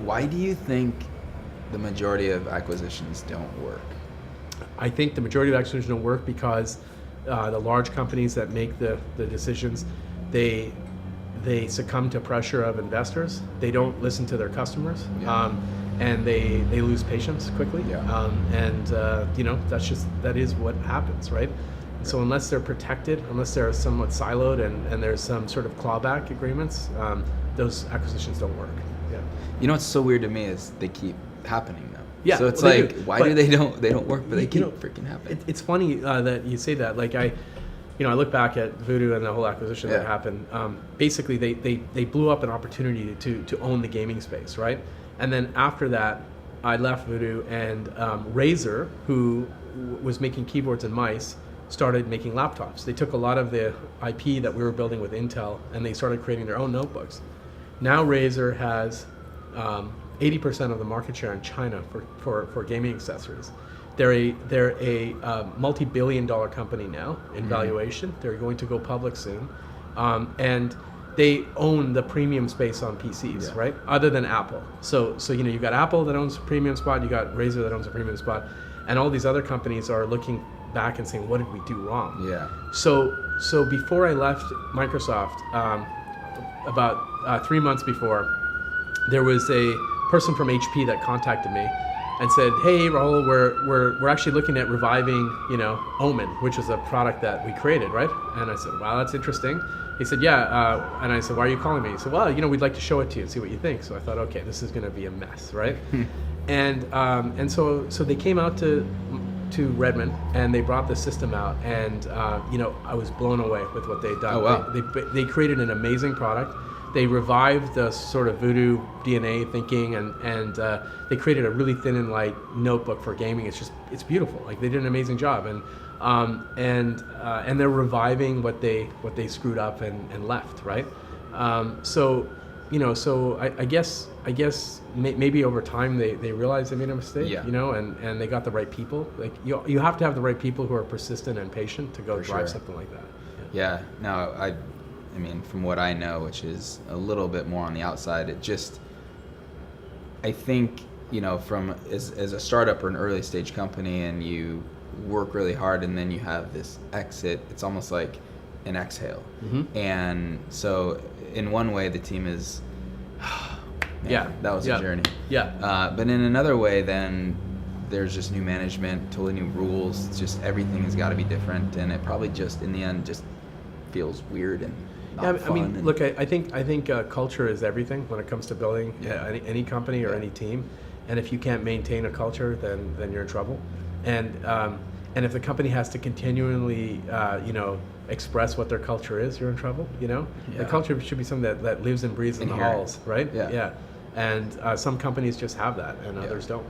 Why do you think the majority of acquisitions don't work? I think the majority of acquisitions don't work because the large companies that make the decisions, they succumb to pressure of investors. They don't listen to their customers, and they lose patience quickly. That is what happens, right? So unless they're protected, unless they're somewhat siloed, and there's some sort of clawback agreements, those acquisitions don't work. Yeah. You know what's so weird to me is they keep happening though. Yeah. So it's well, like, why do they don't work, but they keep freaking happening? It's funny that you say that. Like I look back at Voodoo and the whole acquisition that happened. Basically, they blew up an opportunity to own the gaming space, right? And then after that, I left Voodoo, and Razer, who was making keyboards and mice, started making laptops. They took a lot of the IP that we were building with Intel, and they started creating their own notebooks. Now Razer has 80% of the market share in China for gaming accessories. They're a multi-billion-dollar company now in valuation. They're going to go public soon, and they own the premium space on PCs, right? Other than Apple. So you've got Apple that owns a premium spot. You got Razer that owns a premium spot, and all these other companies are looking back and saying, what did we do wrong? Yeah. So before I left Microsoft, about 3 months before, there was a person from HP that contacted me and said, "Hey, Rahul, we're actually looking at reviving, Omen, which is a product that we created, right?" And I said, "Wow, that's interesting." He said, "Yeah," and I said, "Why are you calling me?" He said, "Well, we'd like to show it to you and see what you think." So I thought, okay, this is going to be a mess, right? and so they came out to Redmond, and they brought the system out, and I was blown away with what they'd done. Oh, wow. They created an amazing product. They revived the sort of Voodoo DNA thinking, and they created a really thin and light notebook for gaming. It's beautiful. Like, they did an amazing job, and they're reviving what they screwed up and left, right? So I guess maybe over time they realized they made a mistake, and they got the right people. Like, you have to have the right people who are persistent and patient to go drive something like that. Yeah. No, I mean, from what I know, which is a little bit more on the outside, I think, from as a startup or an early stage company, and you work really hard and then you have this exit, it's almost like an exhale. Mm-hmm. And so in one way the team is, that was a journey. Yeah. But in another way, then there's just new management, totally new rules. It's just everything has got to be different, and it probably just in the end just feels weird and not fun. I mean, look, I think culture is everything when it comes to building any company or any team. And if you can't maintain a culture, then you're in trouble. And if the company has to continually, express what their culture is, you're in trouble. The culture should be something that lives and breathes in the halls, right? Yeah. And some companies just have that, and others don't.